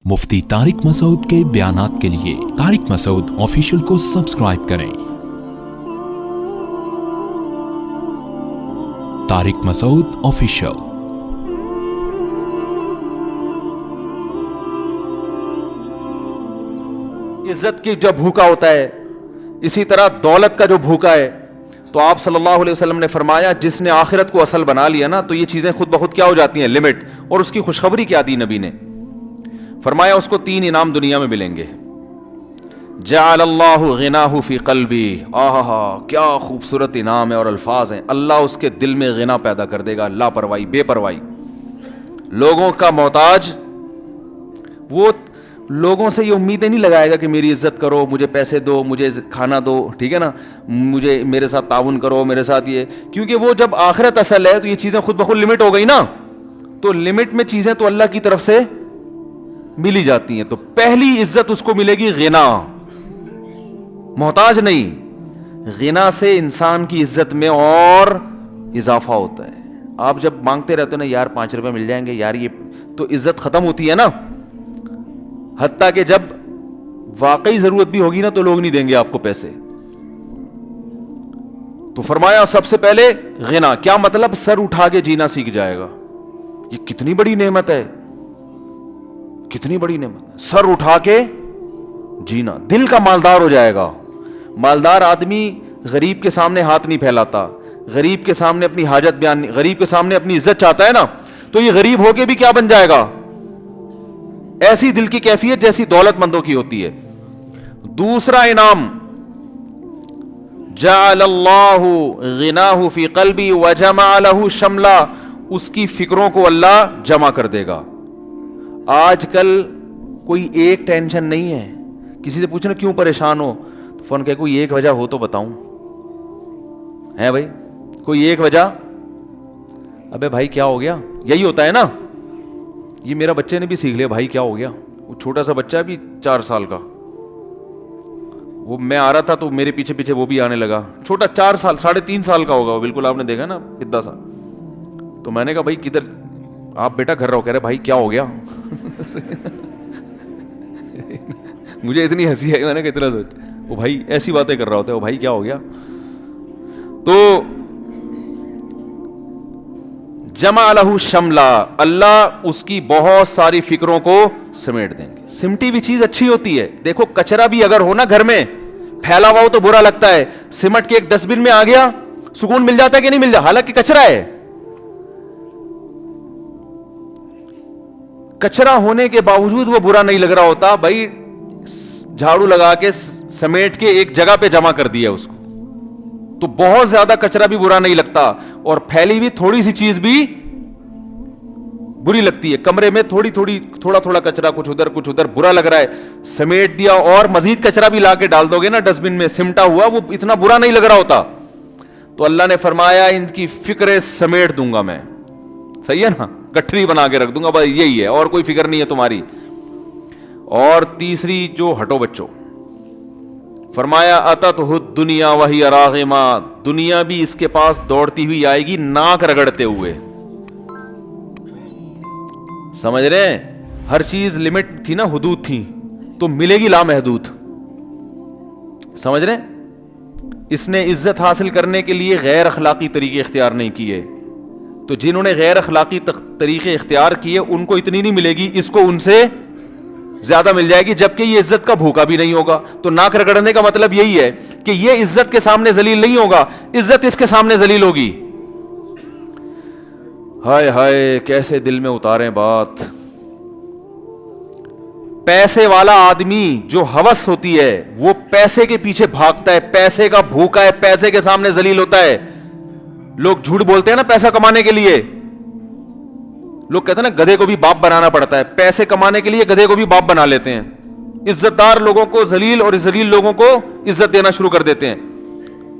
مفتی طارق مسعود کے بیانات کے لیے طارق مسعود آفیشیل کو سبسکرائب کریں۔ طارق مسعود آفیشیل۔ عزت کی جب بھوکا ہوتا ہے، اسی طرح دولت کا جو بھوکا ہے، تو آپ صلی اللہ علیہ وسلم نے فرمایا جس نے آخرت کو اصل بنا لیا نا، تو یہ چیزیں خود بخود کیا ہو جاتی ہیں، لمٹ۔ اور اس کی خوشخبری کیا دی نبی نے؟ فرمایا اس کو 3 انعام دنیا میں ملیں گے۔ جعل اللہ غناہ فی قلبی، آہا کیا خوبصورت انعام ہے اور الفاظ ہیں۔ اللہ اس کے دل میں غنا پیدا کر دے گا، لاپرواہی، بے پرواہی، لوگوں کا محتاج۔ وہ لوگوں سے یہ امیدیں نہیں لگائے گا کہ میری عزت کرو، مجھے پیسے دو، مجھے کھانا دو، ٹھیک ہے نا، مجھے میرے ساتھ تعاون کرو، میرے ساتھ یہ، کیونکہ وہ جب آخرت اصل ہے تو یہ چیزیں خود بخود لمٹ ہو گئی نا، تو لمٹ میں چیزیں تو اللہ کی طرف سے ملی جاتی ہیں۔ تو پہلی عزت اس کو ملے گی غنا، محتاج نہیں۔ غنا سے انسان کی عزت میں اور اضافہ ہوتا ہے۔ آپ جب مانگتے رہتے ہو نا، یار 5 روپے مل جائیں گے یار، یہ تو عزت ختم ہوتی ہے نا۔ حتیٰ کہ جب واقعی ضرورت بھی ہوگی نا تو لوگ نہیں دیں گے آپ کو پیسے۔ تو فرمایا سب سے پہلے غنا، کیا مطلب؟ سر اٹھا کے جینا سیکھ جائے گا۔ یہ کتنی بڑی نعمت ہے، کتنی بڑی نعمت، سر اٹھا کے جینا، دل کا مالدار ہو جائے گا۔ مالدار آدمی غریب کے سامنے ہاتھ نہیں پھیلاتا، غریب کے سامنے اپنی حاجت بیان نہیں، غریب کے سامنے اپنی عزت چاہتا ہے نا، تو یہ غریب ہو کے بھی کیا بن جائے گا؟ ایسی دل کی کیفیت جیسی دولت مندوں کی ہوتی ہے۔ دوسرا انعام، جعل اللہ غناہ فی قلبی وجمع لہ شملا، اس کی فکروں کو اللہ جمع کر دے گا۔ آج کل کوئی ایک ٹینشن نہیں ہے۔ کسی سے پوچھنا کیوں پریشان ہو، تو فون کہ کوئی ایک وجہ ہو تو بتاؤں، ہے بھائی کوئی ایک وجہ؟ ابے بھائی کیا ہو گیا؟ یہی ہوتا ہے نا۔ یہ میرا بچے نے بھی سیکھ لیا، بھائی کیا ہو گیا؟ وہ چھوٹا سا بچہ بھی 4 سال کا، وہ میں آ رہا تھا تو میرے پیچھے پیچھے وہ بھی آنے لگا، چھوٹا 4 سال 3.5 سال کا ہوگا وہ، بالکل آپ نے دیکھا نا پدا سا۔ تو میں نے کہا بھائی کدھر آپ بیٹا گھر رہو؟ کہہ رہے بھائی کیا ہو گیا؟ مجھے اتنی ہنسی آئی، میں نے کہا اتنا سوچ، وہ بھائی ایسی باتیں کر رہا ہوتا ہے، وہ بھائی کیا ہو گیا؟ تو جمع لہ شملا، اللہ اس کی بہت ساری فکروں کو سمیٹ دیں گے۔ سمٹی ہوئی چیز اچھی ہوتی ہے۔ دیکھو کچرا بھی اگر ہو نا گھر میں پھیلا ہوا ہو تو برا لگتا ہے، سمٹ کے ایک ڈسٹ بن میں آ گیا سکون مل جاتا ہے کہ نہیں مل جاتا؟ حالانکہ کچرا ہے۔ کچرا ہونے کے باوجود وہ برا نہیں لگ رہا ہوتا، بھائی جھاڑو لگا کے سمیٹ کے ایک جگہ پہ جمع کر دیا اس کو، تو بہت زیادہ کچرا بھی برا نہیں لگتا، اور پھیلی ہوئی تھوڑی سی چیز بھی بری لگتی ہے۔ کمرے میں تھوڑا تھوڑا کچرا، کچھ ادھر برا لگ رہا ہے، سمیٹ دیا اور مزید کچرا بھی لا کے ڈال دو گے نا ڈسٹ بن میں، سمٹا ہوا، وہ اتنا برا نہیں لگ رہا ہوتا۔ تو اللہ نے فرمایا ان کی فکریں سمیٹ دوں گا میں، صحیح ہے نا، گٹھری بنا کے رکھ دوں گا، بس یہی ہے، اور کوئی فکر نہیں ہے تمہاری۔ اور تیسری جو ہٹو بچوں، فرمایا اتتہ الدنیا وہی راغمہ، دنیا بھی اس کے پاس دوڑتی ہوئی آئے گی ناک رگڑتے ہوئے۔ سمجھ رہے ہیں؟ ہر چیز لمٹ تھی نا، حدود تھی، تو ملے گی لامحدود۔ سمجھ رہے ہیں؟ اس نے عزت حاصل کرنے کے لیے غیر اخلاقی طریقے اختیار نہیں کیے، تو جنہوں نے غیر اخلاقی طریقے اختیار کیے ان کو اتنی نہیں ملے گی، اس کو ان سے زیادہ مل جائے گی، جبکہ یہ عزت کا بھوکا بھی نہیں ہوگا۔ تو ناک رگڑنے کا مطلب یہی ہے کہ یہ عزت کے سامنے ذلیل نہیں ہوگا، عزت اس کے سامنے ذلیل ہوگی۔ ہائے ہائے کیسے دل میں اتاریں بات۔ پیسے والا آدمی جو ہوس ہوتی ہے وہ پیسے کے پیچھے بھاگتا ہے، پیسے کا بھوکا ہے، پیسے کے سامنے ذلیل ہوتا ہے۔ لوگ جھوٹ بولتے ہیں نا پیسہ کمانے کے لیے، لوگ کہتے ہیں نا گدھے کو بھی باپ بنانا پڑتا ہے، پیسے کمانے کے لیے گدھے کو بھی باپ بنا لیتے ہیں، عزت دار لوگوں کو ذلیل اور ذلیل لوگوں کو عزت دینا شروع کر دیتے ہیں،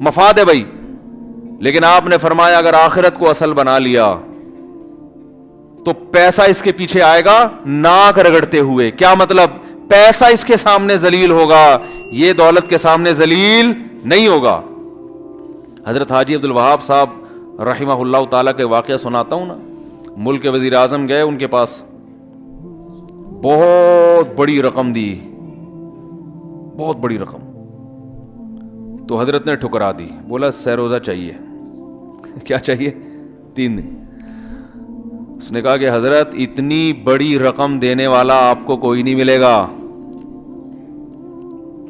مفاد ہے بھائی۔ لیکن آپ نے فرمایا اگر آخرت کو اصل بنا لیا تو پیسہ اس کے پیچھے آئے گا ناک رگڑتے ہوئے۔ کیا مطلب؟ پیسہ اس کے سامنے ذلیل ہوگا، یہ دولت کے سامنے ذلیل نہیں ہوگا۔ حضرت حاجی عبد الوہاب صاحب رحمہ اللہ تعالیٰ کے واقعہ سناتا ہوں نا، ملک کے وزیر اعظم گئے ان کے پاس، بہت بڑی رقم دی, بہت بڑی رقم. تو حضرت نے ٹھکرا دی, بولا سہ روزہ چاہیے. کیا چاہیے؟ 3 دن. اس نے کہا کہ حضرت اتنی بڑی رقم دینے والا آپ کو کوئی نہیں ملے گا,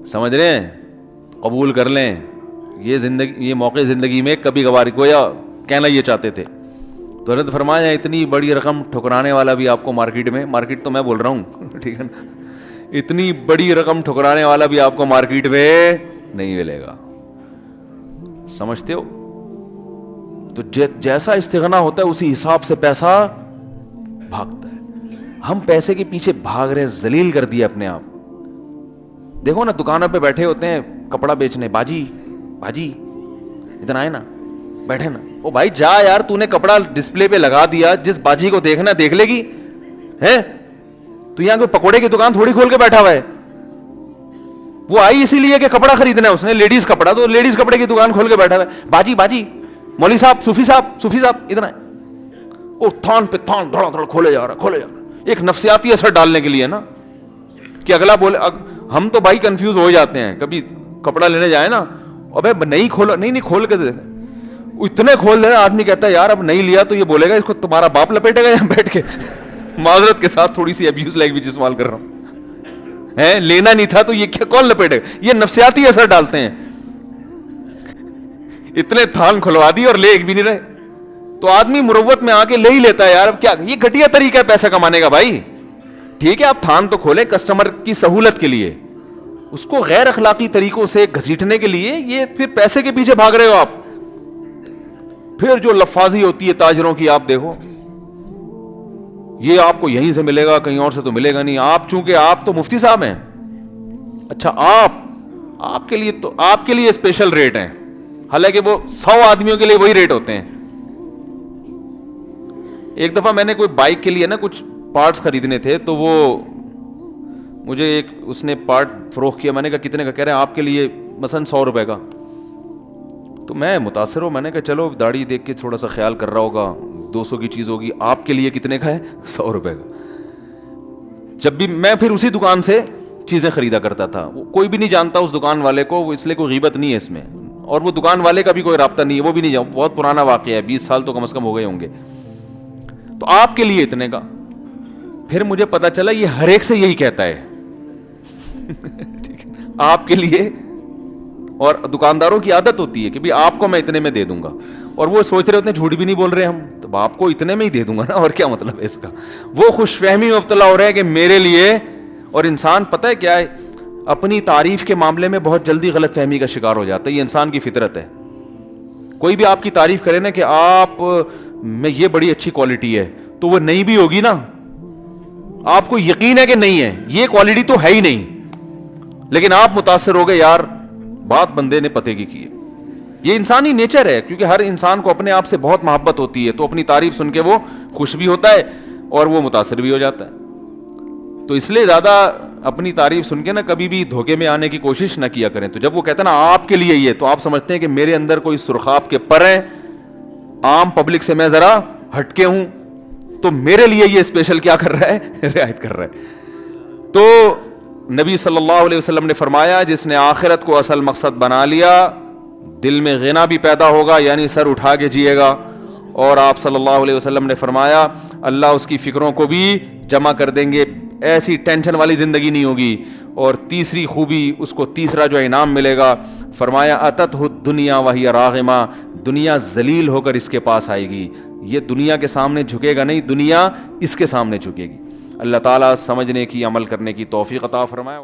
سمجھ رہے ہیں, قبول کر لیں. یہ موقع زندگی میں کبھی کبھار, گویا کہنا یہ چاہتے تھے. تو حضرت فرمایا اتنی بڑی رقم ٹھکرانے والا بھی آپ کو مارکیٹ تو میں بول رہا ہوں, ٹھیک ہے نا, اتنی بڑی رقم ٹھکرانے والا بھی آپ کو مارکیٹ میں نہیں ملے گا. سمجھتے ہو؟ تو جیسا استغنا ہوتا ہے اسی حساب سے پیسہ بھاگتا ہے. ہم پیسے کے پیچھے بھاگ رہے ہیں, ذلیل کر دیا اپنے آپ. دیکھو نا, دکانوں پہ بیٹھے ہوتے ہیں کپڑا بیچنے, باجی ادھر آئے نا, بیٹھے نا. او بھائی جا یار, تو نے کپڑا ڈسپلے پہ لگا دیا, جس باجی کو دیکھنا دیکھ لے گی ہے. تو یہاں کوئی پکوڑے کی دکان تھوڑی کھول کے بیٹھا ہوا ہے. وہ آئی اسی لیے کہ کپڑا خریدنا ہے اس نے, لیڈیز کپڑا, تو لیڈیز کپڑے کی دکان کھول کے بیٹھا ہوا ہے. باجی مولوی صاحب, صوفی صاحب ادھر آئے. وہ تھان پہ تھان دھڑا دھڑ کھولے جا رہا. ایک نفسیاتی اثر ڈالنے کے لیے نا, کہ اگلا بولے. ہم تو بھائی کنفیوز ہو جاتے ہیں, کبھی کپڑا لینے جائے نا, ابے نہیں کھولا, نہیں کھول کے دے, اتنے کھول دے. آدمی کہتا ہے یار اب نہیں لیا تو یہ بولے گا اس کو تمہارا باپ لپیٹے گا یہاں بیٹھ کے. معذرت کے ساتھ تھوڑی سی ابیوز لینگویج استعمال کر رہا ہوں, لینا نہیں تھا تو یہ کیا کون لپیٹے گا. یہ نفسیاتی اثر ڈالتے ہیں. اتنے تھان کھلوا دی اور لے ایک بھی نہیں رہے. تو آدمی مروت میں آ کے لے ہی لیتا ہے. یار اب کیا, یہ گھٹیا طریقہ ہے پیسہ کمانے کا بھائی. ٹھیک ہے آپ تھان تو کھولیں کسٹمر کی سہولت کے لیے, اس کو غیر اخلاقی طریقوں سے گھسیٹنے کے لیے یہ پھر پیسے کے پیچھے بھاگ رہے ہو آپ. پھر جو لفاظی ہوتی ہے تاجروں کی, آپ دیکھو, یہ آپ کو یہیں سے ملے گا, کہیں اور سے تو ملے گا نہیں. آپ چونکہ آپ تو مفتی صاحب ہیں, اچھا آپ کے لیے اسپیشل ریٹ ہیں, حالانکہ وہ 100 آدمیوں کے لیے وہی ریٹ ہوتے ہیں. ایک دفعہ میں نے کوئی بائک کے لیے نا کچھ پارٹس خریدنے تھے, تو وہ مجھے اس نے پارٹ فروخت کیا. میں نے کہا کتنے کا؟ کہہ رہے ہیں آپ کے لیے مثلا 100 روپے کا. تو میں متاثر ہوں, میں نے کہا چلو داڑھی دیکھ کے تھوڑا سا خیال کر رہا ہوگا, 200 کی چیز ہوگی. آپ کے لیے کتنے کا ہے؟ 100 روپے کا. جب بھی میں پھر اسی دکان سے چیزیں خریدا کرتا تھا. کوئی بھی نہیں جانتا اس دکان والے کو, اس لیے کوئی غیبت نہیں ہے اس میں, اور وہ دکان والے کا بھی کوئی رابطہ نہیں ہے, وہ بھی نہیں جانتا. بہت پرانا واقعہ ہے, 20 سال تو کم از کم ہو گئے ہوں گے. تو آپ کے لیے اتنے کا. پھر مجھے پتا چلا یہ ہر ایک سے یہی کہتا ہے. ٹھیک ہے, آپ کے لیے. اور دکانداروں کی عادت ہوتی ہے کہ بھی آپ کو میں اتنے میں دے دوں گا, اور وہ سوچ رہے ہوتے ہیں جھوٹ بھی نہیں بول رہے ہم, تو آپ کو اتنے میں ہی دے دوں گا نا, اور کیا مطلب ہے اس کا. وہ خوش فہمی میں مبتلا ہو رہے ہیں کہ میرے لیے. اور انسان پتہ ہے کیا ہے, اپنی تعریف کے معاملے میں بہت جلدی غلط فہمی کا شکار ہو جاتا ہے. یہ انسان کی فطرت ہے. کوئی بھی آپ کی تعریف کرے نا کہ آپ میں یہ بڑی اچھی کوالٹی ہے, تو وہ نہیں بھی ہوگی نا, آپ کو یقین ہے کہ نہیں ہے, یہ کوالٹی تو ہے ہی نہیں, لیکن آپ متاثر ہو گئے یار بات بندے نے پتے کی ہے. یہ انسانی نیچر ہے, کیونکہ ہر انسان کو اپنے آپ سے بہت محبت ہوتی ہے, تو اپنی تعریف سن کے وہ خوش بھی ہوتا ہے اور وہ متاثر بھی ہو جاتا ہے. تو اس لیے زیادہ اپنی تعریف سن کے نا کبھی بھی دھوکے میں آنے کی کوشش نہ کیا کریں. تو جب وہ کہتا ہے نا آپ کے لیے یہ, تو آپ سمجھتے ہیں کہ میرے اندر کوئی سرخاب کے پر ہیں, عام پبلک سے میں ذرا ہٹ کے ہوں, تو میرے لیے یہ اسپیشل کیا کر رہا ہے, رعایت کر رہا ہے. تو نبی صلی اللہ علیہ وسلم نے فرمایا جس نے آخرت کو اصل مقصد بنا لیا, دل میں غنا بھی پیدا ہوگا, یعنی سر اٹھا کے جیے گا. اور آپ صلی اللہ علیہ وسلم نے فرمایا اللہ اس کی فکروں کو بھی جمع کر دیں گے, ایسی ٹینشن والی زندگی نہیں ہوگی. اور تیسری خوبی, اس کو تیسرا جو انعام ملے گا, فرمایا اتتہ الدنیا وہی راغمہ, دنیا ذلیل ہو کر اس کے پاس آئے گی. یہ دنیا کے سامنے جھکے گا نہیں, دنیا اس کے سامنے جھکے گی. اللہ تعالیٰ سمجھنے کی, عمل کرنے کی توفیق عطا فرمائے.